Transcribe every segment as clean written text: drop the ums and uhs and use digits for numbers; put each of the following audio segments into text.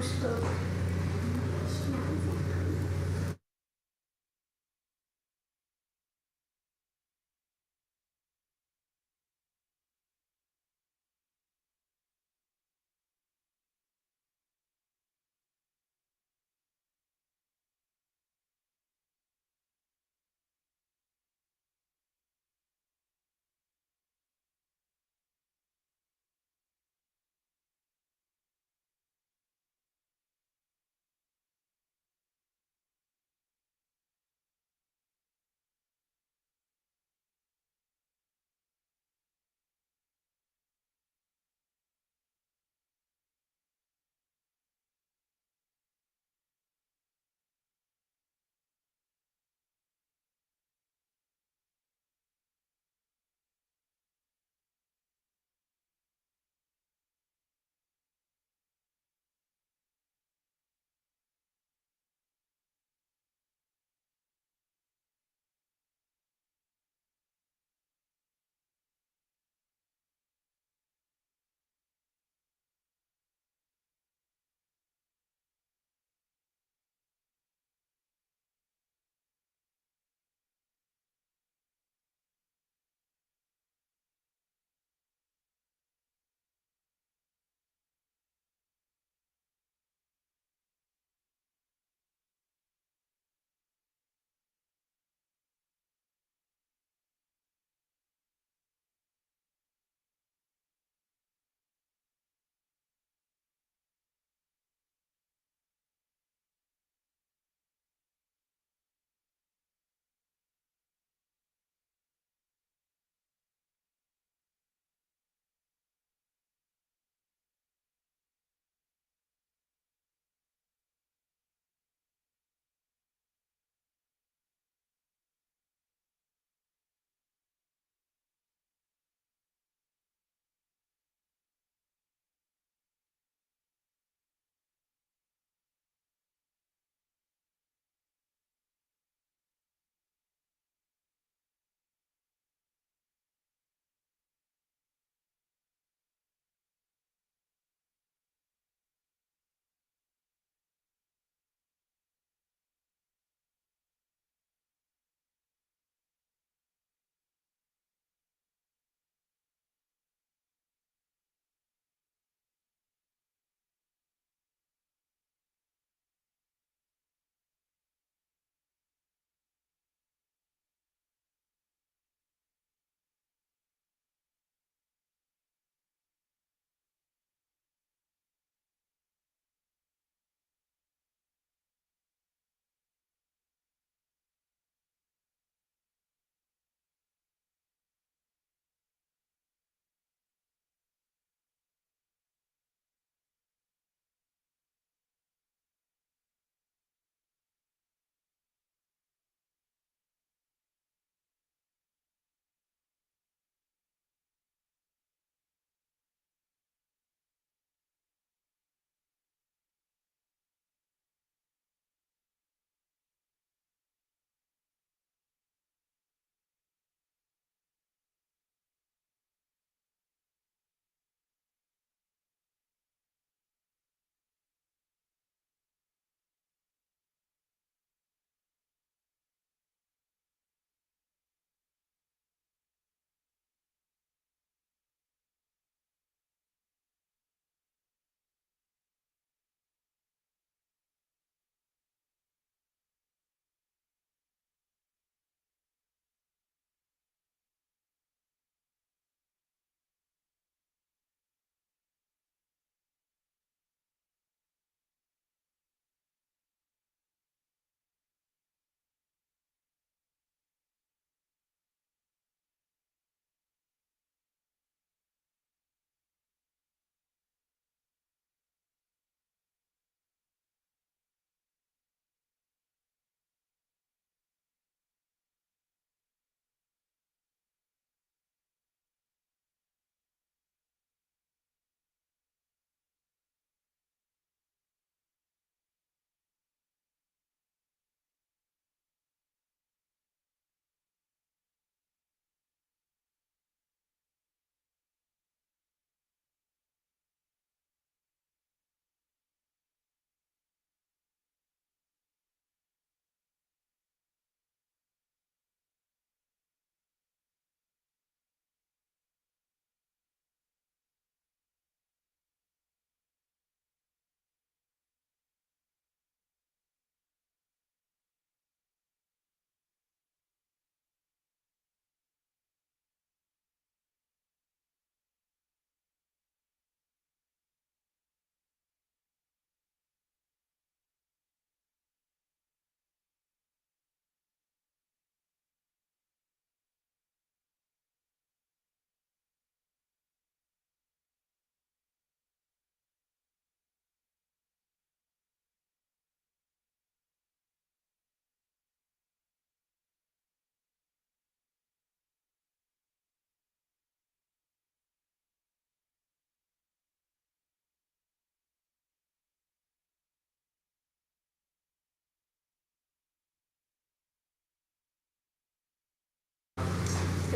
stuff.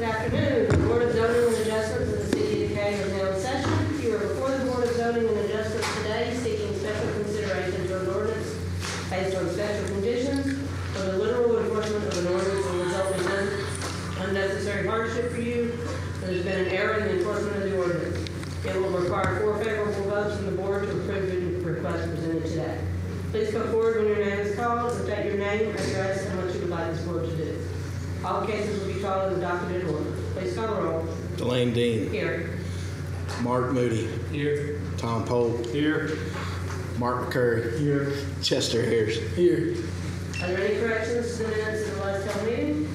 Good afternoon. The Board of Zoning and Adjustments of the City of Decatur is now in session. You are before the Board of Zoning and Adjustments today seeking special consideration to an ordinance based on special conditions or the literal enforcement of an ordinance will result in unnecessary hardship for you. There's been an error in the enforcement of the ordinance. It will require 4 favorable votes from the Board to approve the request presented today. Please come forward when your name is called and state your name, address, and what you would like this Board to do. All cases will be called in the docketed order. Please call the roll. Delane Dean. Here. Mark Moody. Here. Tom Pope. Here. Mark McCurry. Here. Chester Harris. Here. Are there any corrections to the minutes of the last town meeting?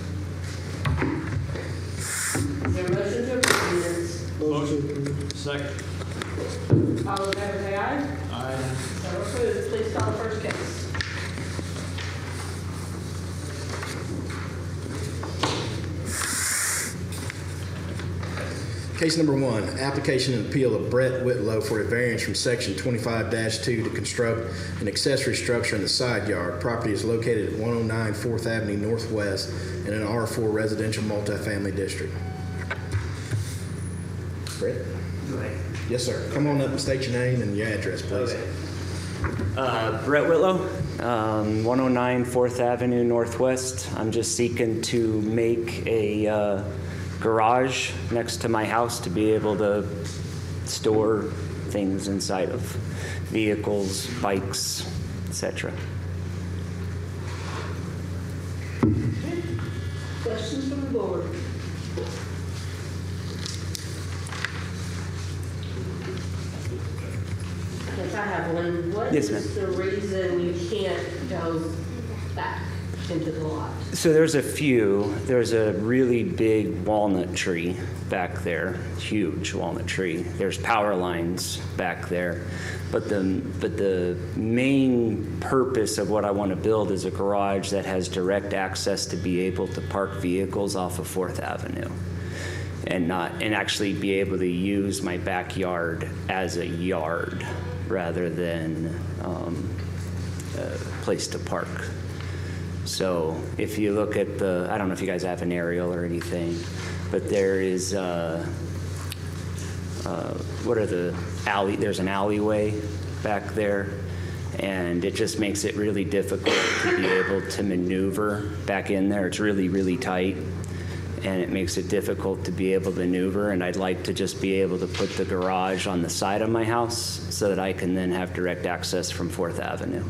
Is there a motion to approve the minutes? Motion. Second. All in favor, say aye. Aye. So approved. Please call the first case. Case number 1, application and appeal of Brett Whitlow for a variance from section 25-2 to construct an accessory structure in the side yard. Property is located at 109 4th Avenue Northwest in an R4 residential multifamily district. Brett? Go ahead. Yes, sir. Come on up and state your name and your address, please. Okay. Brett Whitlow, 109 4th Avenue Northwest. I'm just seeking to make a garage next to my house to be able to store things inside of vehicles, bikes, etc. Questions from the board? Yes, I have one. What Yes, is the reason you can't go back into the lot? So there's a few. There's a really big walnut tree back there, huge walnut tree. There's power lines back there. But the main purpose of what I want to build is a garage that has direct access to be able to park vehicles off of 4th Avenue and actually be able to use my backyard as a yard rather than a place to park. So if you look at I don't know if you guys have an aerial or anything, but there is, there's an alleyway back there, and it just makes it really difficult to be able to maneuver back in there. It's really, really tight, and it makes it difficult to be able to maneuver, and I'd like to just be able to put the garage on the side of my house so that I can then have direct access from 4th Avenue.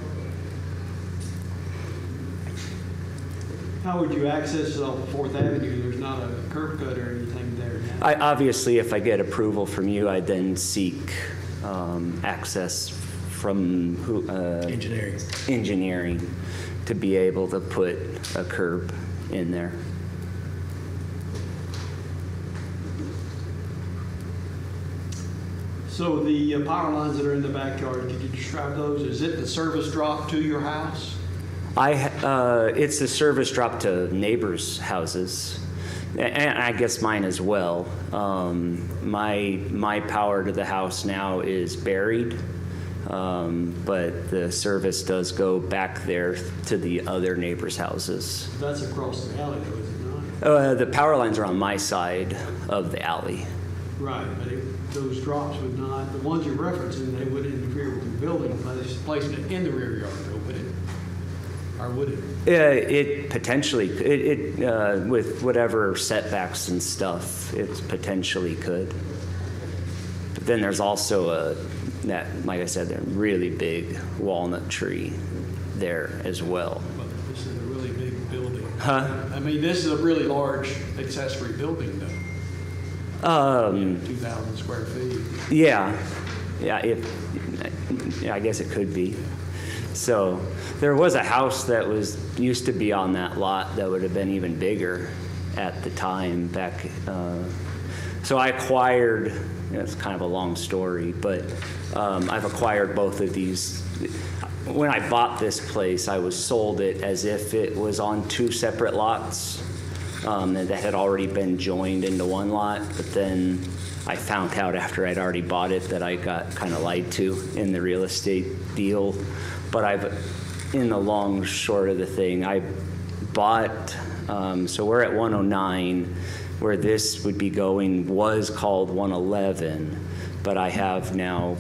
How would you access it off 4th Avenue? There's not a curb cut or anything there now. Obviously, if I get approval from you, I then seek access from engineering to be able to put a curb in there. So the power lines that are in the backyard, could you describe those? Is it the service drop to your house? It's a service drop to neighbors' houses, and I guess mine as well. My power to the house now is buried, but the service does go back there to the other neighbors' houses. That's across the alley, though, is it not? The power lines are on my side of the alley. Right, but those drops would not, the ones you're referencing, they would interfere with the building, placing it in the rear yard, though, would it? Or would it? It potentially, with whatever setbacks and stuff, it potentially could. But then there's also like I said, a really big walnut tree there as well. But this is a really big building. Huh? I mean, this is a really large accessory building, though. 2,000 square feet. Yeah, I guess it could be. So there was a house that used to be on that lot that would have been even bigger at the time back. So I acquired, it's kind of a long story, but I've acquired both of these. When I bought this place, I was sold it as if it was on 2 separate lots that had already been joined into one lot, but then I found out after I'd already bought it that I got kind of lied to in the real estate deal. But in the long short of the thing, I bought So we're at 109, where this would be going was called 111, but I have now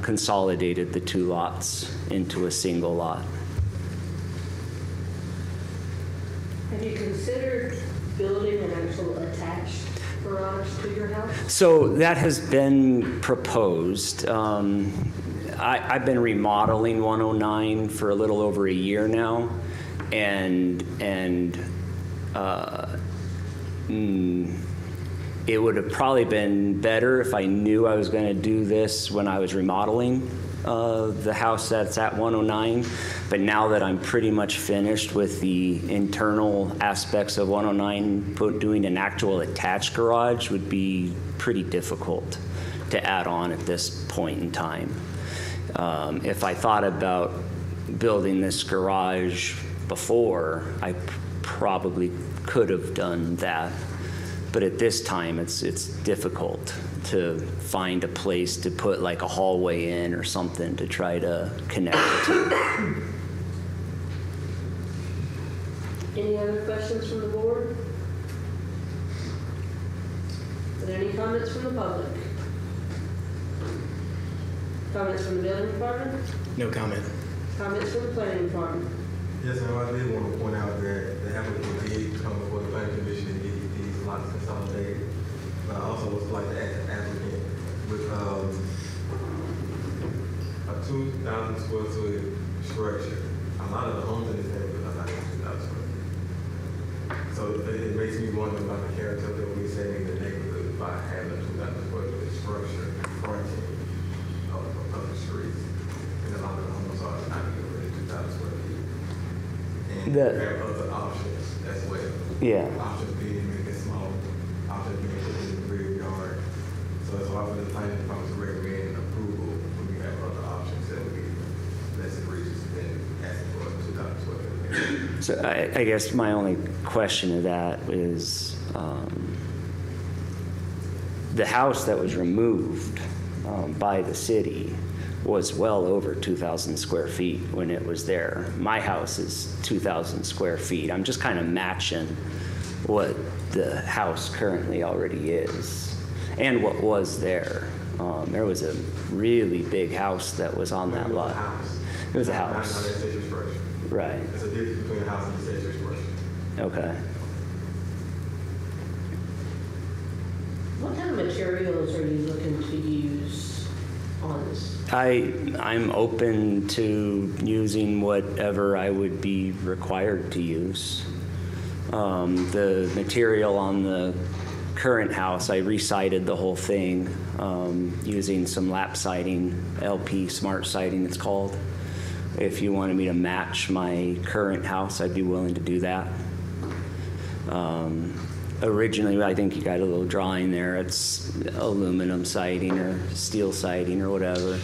consolidated the two lots into a single lot. Have you considered building an actual attached garage to your house? So that has been proposed. I've been remodeling 109 for a little over a year now, and it would have probably been better if I knew I was going to do this when I was remodeling the house that's at 109. But now that I'm pretty much finished with the internal aspects of 109, doing an actual attached garage would be pretty difficult to add on at this point in time. If I thought about building this garage before, I probably could have done that. But at this time, it's difficult to find a place to put like a hallway in or something to try to connect the two. Any other questions from the board? Are there any comments from the public? Comments from the building department? No comment. Comments from the planning department? Yes, ma'am, I did want to point out that the applicant did come before the planning commission and get these lots consolidated. But I also would like to ask the applicant with a 2,000 square foot structure. A lot of the homes in this neighborhood are not 2,000 square feet. So it makes me wonder about the character that we're setting in the neighborhood by having a 2,000 square foot structure fronting of the streets. And a lot of the homes are not even really 2,000 square feet. And we have other options as well. Yeah. Options being make it small, options being put in the rear yard. So it's hard for the planning department to recommend approval when we have other options that would be less egregious than asking for a 2,000 square foot. So I guess my only question to that is the house that was removed by the city was well over 2,000 square feet when it was there. My house is 2,000 square feet. I'm just kind of matching what the house currently already is and what was there. There was a really big house that was on that lot. It was a Not house. an accessory structure. Right. There's a difference between a house and accessory structure. Okay. What kind of materials are you looking to use on this? I'm open to using whatever I would be required to use. The material on the current house, I re-sided the whole thing using some lap siding, LP Smart Siding it's called. If you wanted me to match my current house, I'd be willing to do that. Originally, I think you got a little drawing there. It's aluminum siding or steel siding or whatever.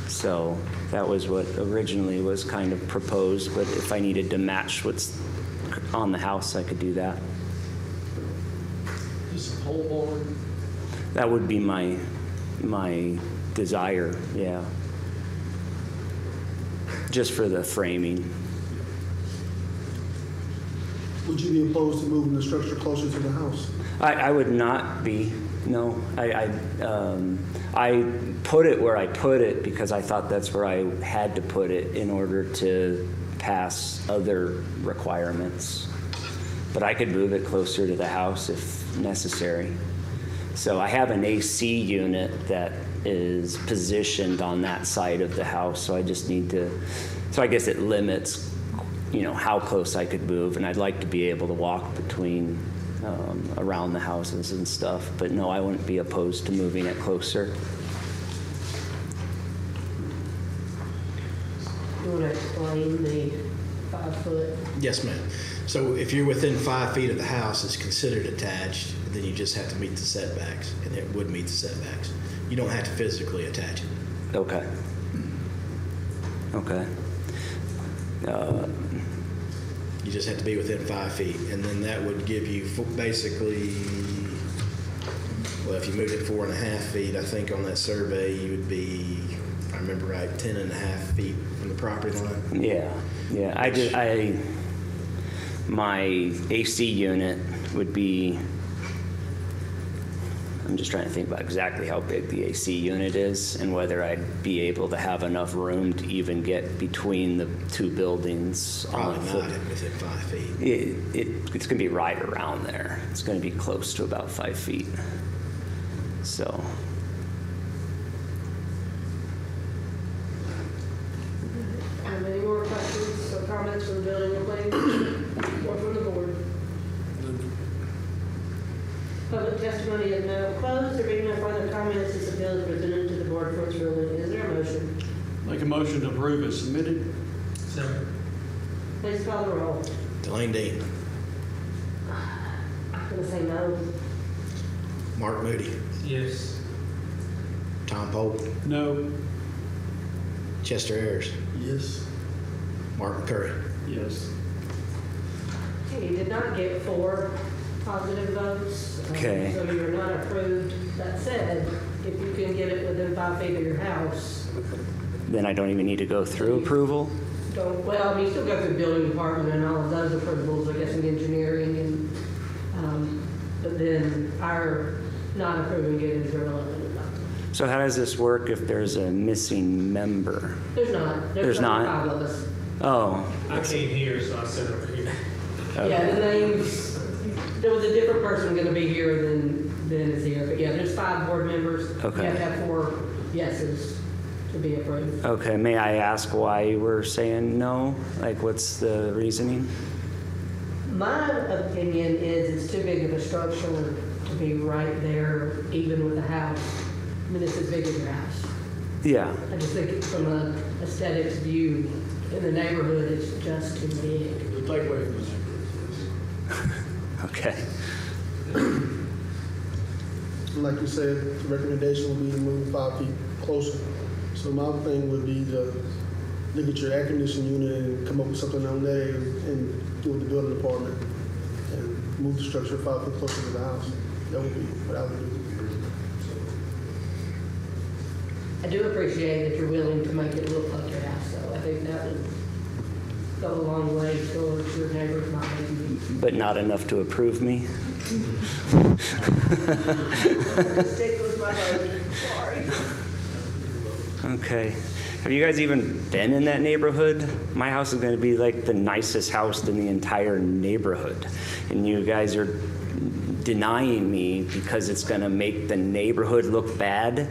So that was what originally was kind of proposed, but if I needed to match what's on the house, I could do that. Just a pole barn. That would be my desire, yeah. Just for the framing. Would you be opposed to moving the structure closer to the house? I would not be, no. I put it where I put it because I thought that's where I had to put it in order to pass other requirements. But I could move it closer to the house if necessary. So I have an AC unit that is positioned on that side of the house, so I just need to, so I guess it limits, you know, how close I could move, and I'd like to be able to walk between around the houses and stuff. But no, I wouldn't be opposed to moving it closer. You want to explain the 5 foot? Yes, ma'am. So if you're within 5 feet of the house, it's considered attached, then you just have to meet the setbacks, and it would meet the setbacks. You don't have to physically attach it. Okay. Okay. You just have to be within 5 feet, and then that would give you basically, well, if you moved it 4.5 feet, I think on that survey you would be, if I remember right, 10.5 feet from the property line. Yeah. my AC unit would be, I'm just trying to think about exactly how big the AC unit is and whether I'd be able to have enough room to even get between the two buildings. Probably foot. not within 5 feet. It's going to be right around there. It's going to be close to about 5 feet. So, Any more questions or comments from the building or planning commission or from the board? Public testimony is now closed. There being no further comments, this appeal is presented to the board for its ruling. Is there a motion? Make a motion to approve as submitted. Please call the roll. Delane Dean. I'm going to say no. Mark Moody. Yes. Tom Pope. No. Chester Ayers. Yes. Mark McCurry. Yes. Okay, you did not get 4 positive votes. Okay. So you're not approved. That said, if you can get it within 5 feet of your house, then I don't even need to go through approval? well, I mean, you still go through the building department and all of those approvals, I guess, in engineering and, but then our not approving it is irrelevant. So how does this work if there's a missing member? There's not. There's not? 5 of us. Oh, I came here, so I sat over here. Yeah, the names, there was a different person going to be here than is here. But yeah, there's 5 board members. Okay. You have to have 4 yeses to be approved. okay. May I ask why you were saying no? Like, what's the reasoning? My opinion is it's too big of a structure to be right there, even with a house. I mean, it's as big as your house. Yeah. I just think from a aesthetics view, in the neighborhood, it's just too big. The takeaway from this. Okay. Like you said, the recommendation would be to move 5 feet closer. So my thing would be to look at your air conditioning unit and come up with something on there and do with the building department and move the structure 5 feet closer to the house. That would be what I would do. I do appreciate that you're willing to make it look like your house, though. I think that would go a long way towards your neighbors not making you. But not enough to approve me? Stick with my vote. Sorry. Okay. Have you guys even been in that neighborhood? My house is going to be like the nicest house in the entire neighborhood. And you guys are denying me because it's going to make the neighborhood look bad.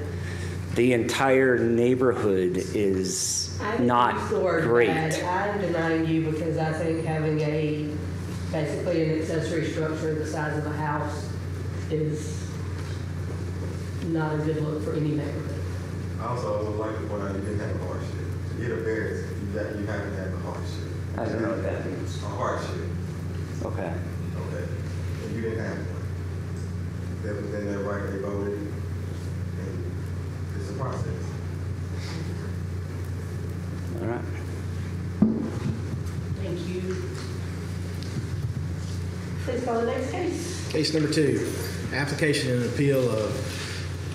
The entire neighborhood is I didn't not use the word great. bad. I'm denying you because I think having basically an accessory structure the size of a house is not a good look for any neighborhood. I also would like to point out you didn't have a hardship. To get a variance, you haven't had a hardship. I don't know what that means. A hardship, Okay. okay? And you didn't have one. That was in their right, they voted, and it's a process. All right. Thank you. Please call the next case. Case number 2, application and appeal of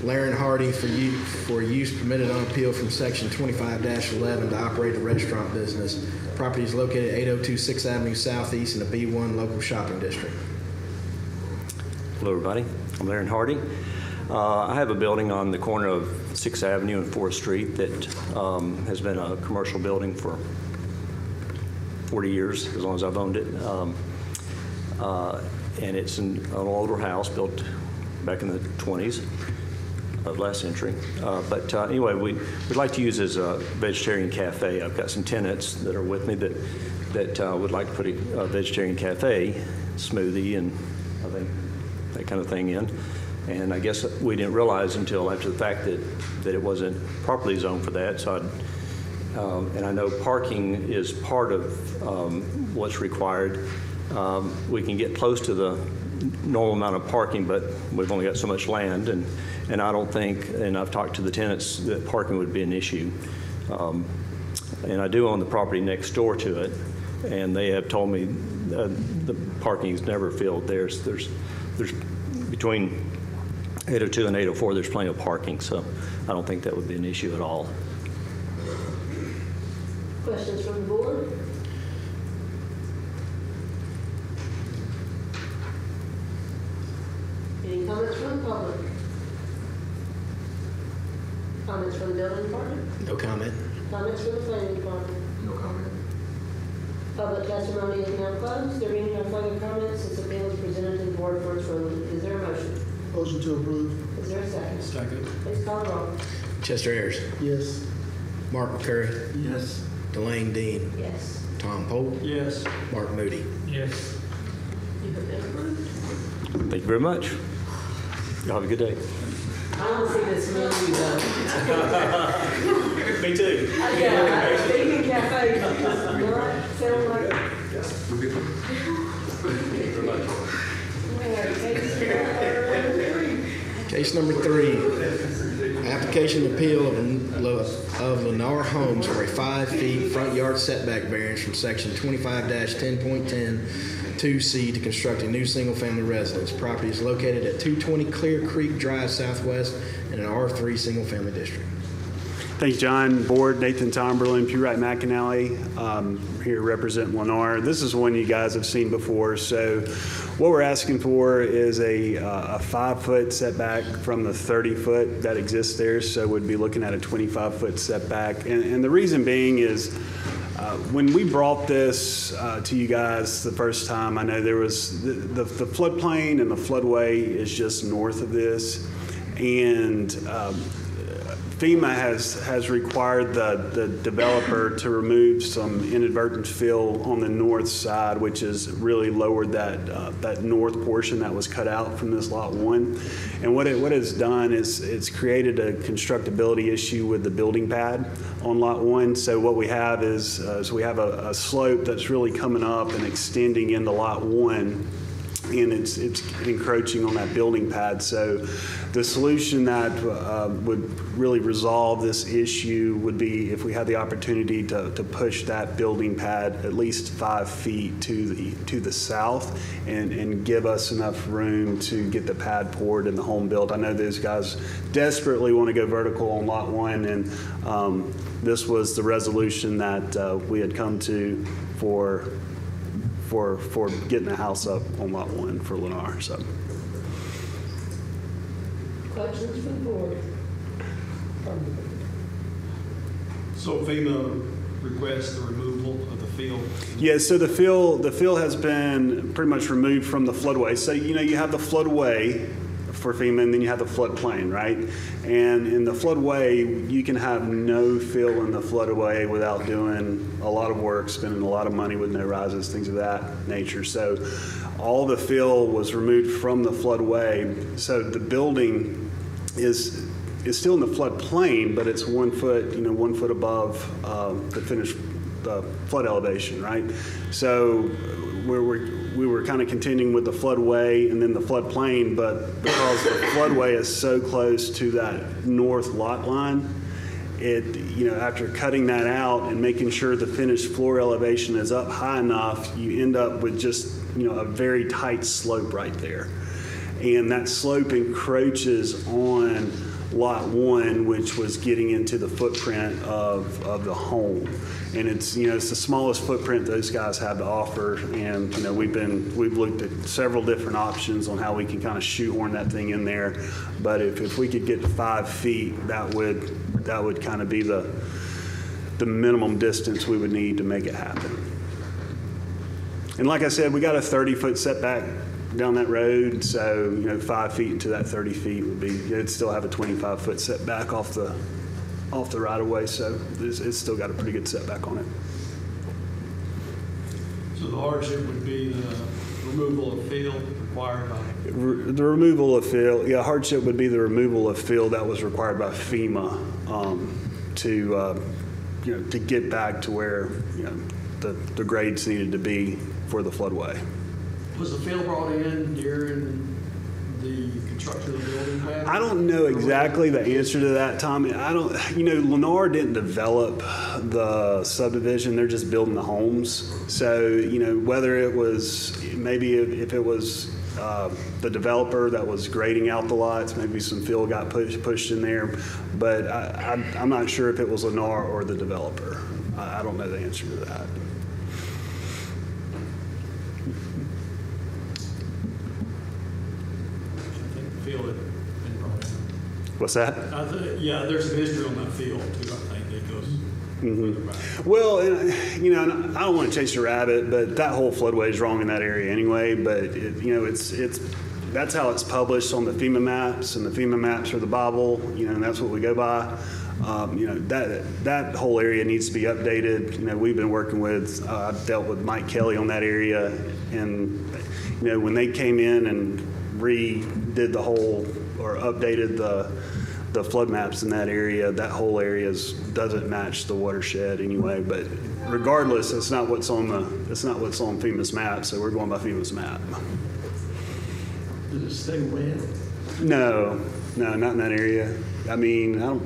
Laren Hardy for use permitted on appeal from section 25-11 to operate a restaurant business. Property is located at 802 6th Avenue Southeast in the B1 local shopping district. Hello, everybody. I'm Laren Hardy. I have a building on the corner of 6th Avenue and 4th Street that has been a commercial building for 40 years, as long as I've owned it. And it's an older house built back in the 20s of last century. But anyway, we'd like to use it as a vegetarian cafe. I've got some tenants that are with me that would like to put a vegetarian cafe, smoothie, and I think that kind of thing in. And I guess we didn't realize until after the fact that it wasn't properly zoned for that. So and I know parking is part of what's required. We can get close to the normal amount of parking, but we've only got so much land, and I don't think, and I've talked to the tenants, that parking would be an issue. And I do own the property next door to it, and they have told me the parking is never filled. There's between 802 and 804, there's plenty of parking, so I don't think that would be an issue at all. Questions from the board? public? Comments from the building department? No comment. Comments from the planning department? No comment. Public testimony is now closed. There being no further comments, this appeal is presented to the board for its ruling. Is there a motion? Motion to approve. Is there a second? Second. Please call the roll. Chester Ayers. Yes. Mark McCurry. Yes. Delane Dean. Yes. Tom Pope. Yes. Mark Moody. Yes. You have been approved. Thank you very much. Y'all have a good day. I want to see this menu though. Me too. Yeah, Bacon Cafe does not sound like. Case number 3, application appeal of Lennar Homes for a 5 feet front yard setback variance from section 25-10.10 2C to construct a new single-family residence. Property is located at 220 Clear Creek Drive Southwest in an R3 single-family district. Thank you, John. Board, Nathan Tomberlin, Pewright McAnally, here representing Lennar. This is one you guys have seen before. So what we're asking for is a 5-foot setback from the 30-foot that exists there. So we'd be looking at a 25-foot setback. And the reason being is when we brought this to you guys the first time, I know there was the floodplain and the floodway is just north of this. And FEMA has required the developer to remove some inadvertent fill on the north side, which has really lowered that north portion that was cut out from this lot 1. And what it's done is it's created a constructability issue with the building pad on lot 1. So what we have is we have a slope that's really coming up and extending into lot 1. And it's encroaching on that building pad. So the solution that would really resolve this issue would be if we had the opportunity to push that building pad at least 5 feet to the south and give us enough room to get the pad poured and the home built. I know those guys desperately want to go vertical on lot 1, and this was the resolution that we had come to for getting the house up on lot 1 for Lennar. So, Questions from the board? So FEMA requests the removal of the field. yeah. So the fill has been pretty much removed from the floodway. So you have the floodway for FEMA, and then you have the floodplain, right? And in the floodway, you can have no fill in the floodway without doing a lot of work, spending a lot of money with no rises, things of that nature. So all the fill was removed from the floodway. So the building is still in the floodplain, but it's 1 foot, 1 foot above the finished flood elevation, right? So we were kind of contending with the floodway and then the floodplain, but because the floodway is so close to that north lot line, after cutting that out and making sure the finished floor elevation is up high enough, you end up with just, a very tight slope right there. And that slope encroaches on lot 1, which was getting into the footprint of the home. And it's the smallest footprint those guys have to offer. And, we've looked at several different options on how we can kind of shoehorn that thing in there. But if we could get to 5 feet, that would kind of be the minimum distance we would need to make it happen. And like I said, we got a 30-foot setback down that road, so 5 feet into that 30 feet would be, it'd still have a 25-foot setback off the right of way, so it's still got a pretty good setback on it. So the hardship would be the removal of field required by. The removal of fill, hardship would be the removal of fill that was required by FEMA to get back to where the grades needed to be for the floodway. Was the field brought in during the construction of the building pad? I don't know exactly the answer to that, Tom. Lennar didn't develop the subdivision; they're just building the homes. So, whether it was maybe if it was the developer that was grading out the lots, maybe some fill got pushed in there. But I'm not sure if it was Lennar or the developer. I don't know the answer to that. I think the field What's that? Yeah, there's some history on that field too, I think, that goes further back. Well, and, you know, and I don't want to chase a rabbit, but that whole floodway is wrong in that area anyway. But you know, it's that's how it's published on the FEMA maps, and the FEMA maps are the Bible. You know, and that's what we go by. You know, that whole area needs to be updated. You know, we've been working with, I've dealt with Mike Kelly on that area, and you know, when they came in and redid the whole or updated the flood maps in that area, that whole area doesn't match the watershed anyway. But regardless, it's not what's on FEMA's map, so we're going by FEMA's map. Does it stay wet? No, not in that area. I mean, I don't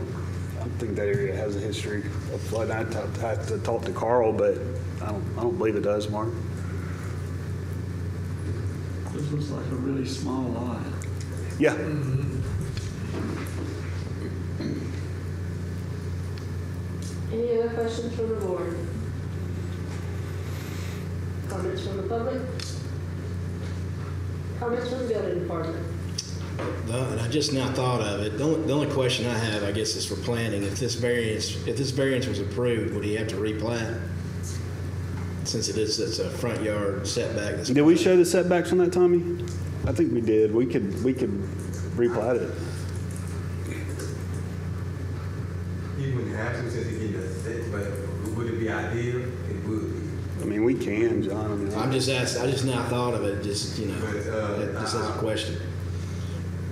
think that area has a history of flood. I have to talk to Carl, but I don't believe it does, Mark. This looks like a really small lot. Yeah. Any other questions from the board? Comments from the public? Comments from the building department? And I just now thought of it. The only question I have, I guess, is for planning. If this variance was approved, would he have to replat? Since it's a front yard setback. Did we show the setbacks on that, Tommy? I think we did. We could replat it. You wouldn't have to since he gave us set, but would it be ideal? It would be. I mean, we can, John. I mean, I'm just asking. I just now thought of it. Just just as a question.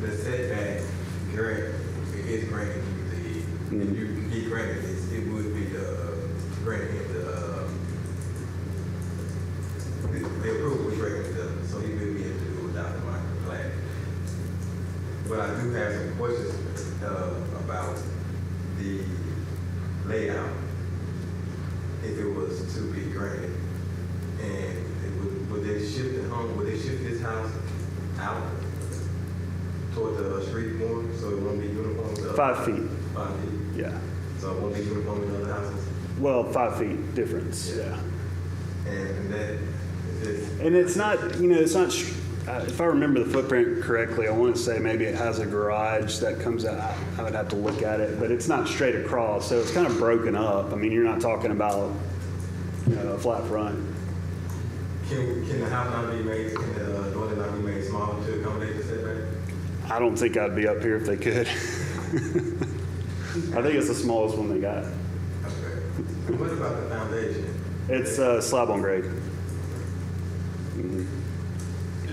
The setback grant is granted if you can get granted, it would be granted the approval was granted, so he would be able to do without the minor plan. But I do have some questions about the layout. If it was to be granted, and would they shift the home? Would they shift this house out toward the street more, so it won't be uniform? 5 feet. 5 feet. Yeah. So it won't be uniform in other houses. Well, 5 feet difference. Yeah. And that is And it's not, you know, it's not. If I remember the footprint correctly, I want to say maybe it has a garage that comes out. I would have to look at it, but it's not straight across, so it's kind of broken up. I mean, you're not talking about, you know, a flat front. Can the house not be made? Can the dwelling not be made smaller to accommodate the setback? I don't think I'd be up here if they could. I think it's the smallest one they got. Okay. What about the foundation? It's slab on grade. And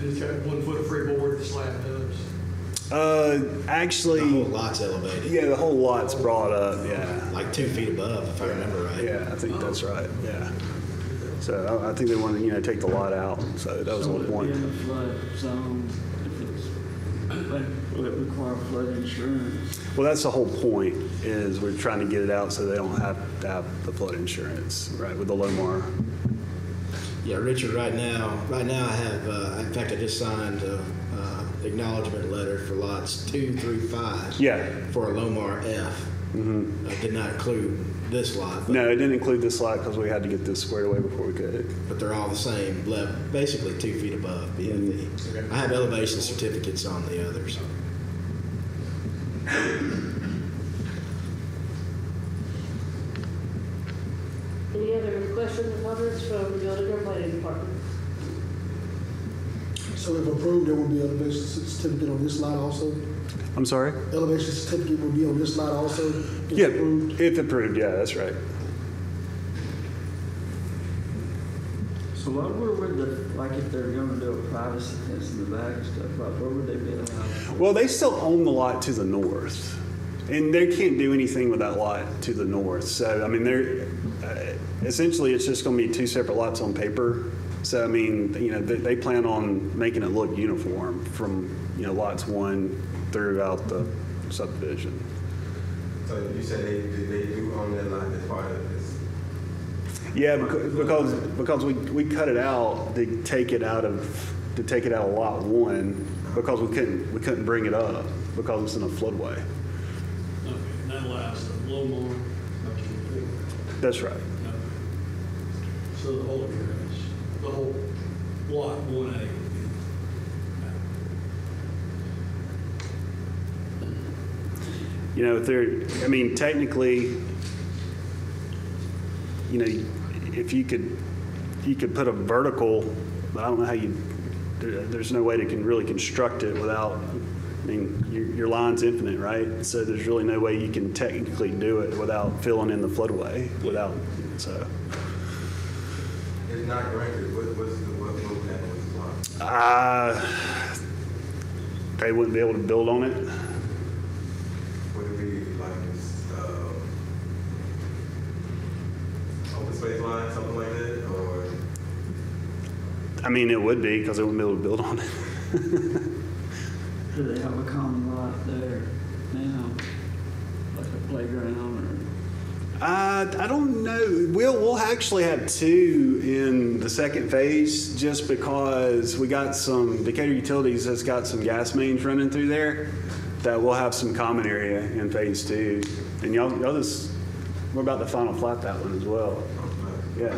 it's got 1 foot of freeboard, the slab does. Actually, The whole lot's elevated. yeah, the whole lot's brought up. Yeah. Like 2 feet above, if I remember right. Yeah, I think that's right. Yeah. So I think they want to, you know, take the lot out. So that was the whole point. So it'd be in the flood zone if it's, but will it require flood insurance? Well, that's the whole point, is we're trying to get it out so they don't have to have the flood insurance, right, with the Lomar. Yeah, Richard, right now I have, in fact, I just signed a acknowledgement letter for lots 2 through 5. Yeah. For a Lomar F. I did not include this lot, No, it didn't include this lot because we had to get this squared away before we could. but they're all the same, basically 2 feet above BFE. I have elevation certificates on the others. Any other questions or comments from the building or planning department? So if approved, there will be elevation certificate on this lot also? I'm sorry? Elevation certificate will be on this lot also? if Yeah, approved? if approved, yeah, that's right. So where would like if they're gonna do a privacy fence in the back and stuff, like where would they be allowed? Well, they still own the lot to the north, and they can't do anything with that lot to the north. So, I mean, they're essentially it's just going to be 2 separate lots on paper. So, I mean, you know, they plan on making it look uniform from, you know, lots 1 throughout the subdivision. So you said they do own that lot as part of this? Yeah, because we cut it out to take it out of lot 1 because we couldn't bring it up because it's in a floodway. Okay, and that allows a little more. That's right. So the whole lot 1A. You know, if they're, I mean, technically, you know, if you could put a vertical, but I don't know how there's no way to really construct it without, I mean, your line's infinite, right? So there's really no way you can technically do it without filling in the floodway, so. If not granted, what will happen with the lot? They wouldn't be able to build on it. Would it be like this, open space line, something like that, or? I mean, it would be, because they wouldn't be able to build on it. Do they have a common lot there now, like a playground I don't know. We'll actually have two in the second phase, just because we got some, Decatur Utilities has got some gas mains running through there that we'll have some common area in phase 2. And y'all just, we're about to final plat that one as well. Yeah.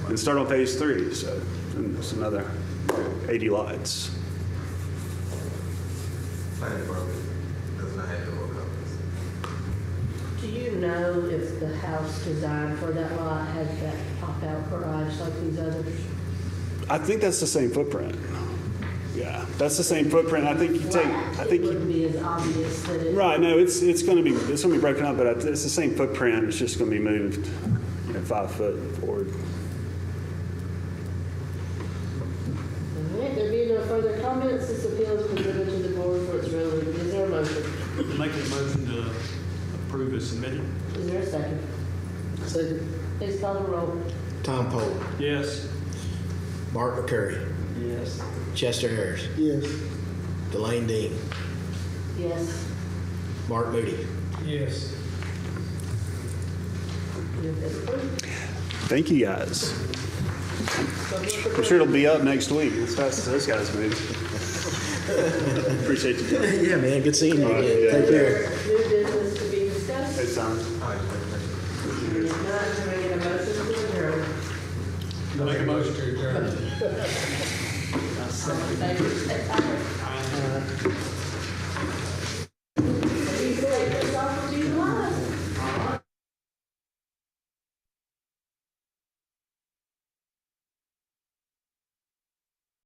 And start on phase 3, so and it's another 80 lots. Planning department does not have the more comments. Do you know if the house designed for that lot has that pop-out garage like these others? I think that's the same footprint. Yeah, that's the same footprint. I think you take, It wouldn't be as obvious that it. right, no, it's going to be broken up, but it's the same footprint. It's just going to be moved, 5 foot forward. All right, there being no further comments, this appeal is presented to the board for its ruling. Is there a motion? Make a motion to approve as submitted. Is there a second? Second. Please call the roll. Tom Poll, Yes. Mark McCurry, or? Yes. Chester Harris, Yes. Delane Dean, Yes. Mark Moody. Yes. It's approved. Thank you, guys. I'm sure it'll be up next week as fast as those guys move. Appreciate you. Yeah, man, good seeing you All right, again. yeah. Take care. New business to be discussed. Hey, Simon. If not, can I get a motion to adjourn? Make a motion to adjourn. All in favor, say aye.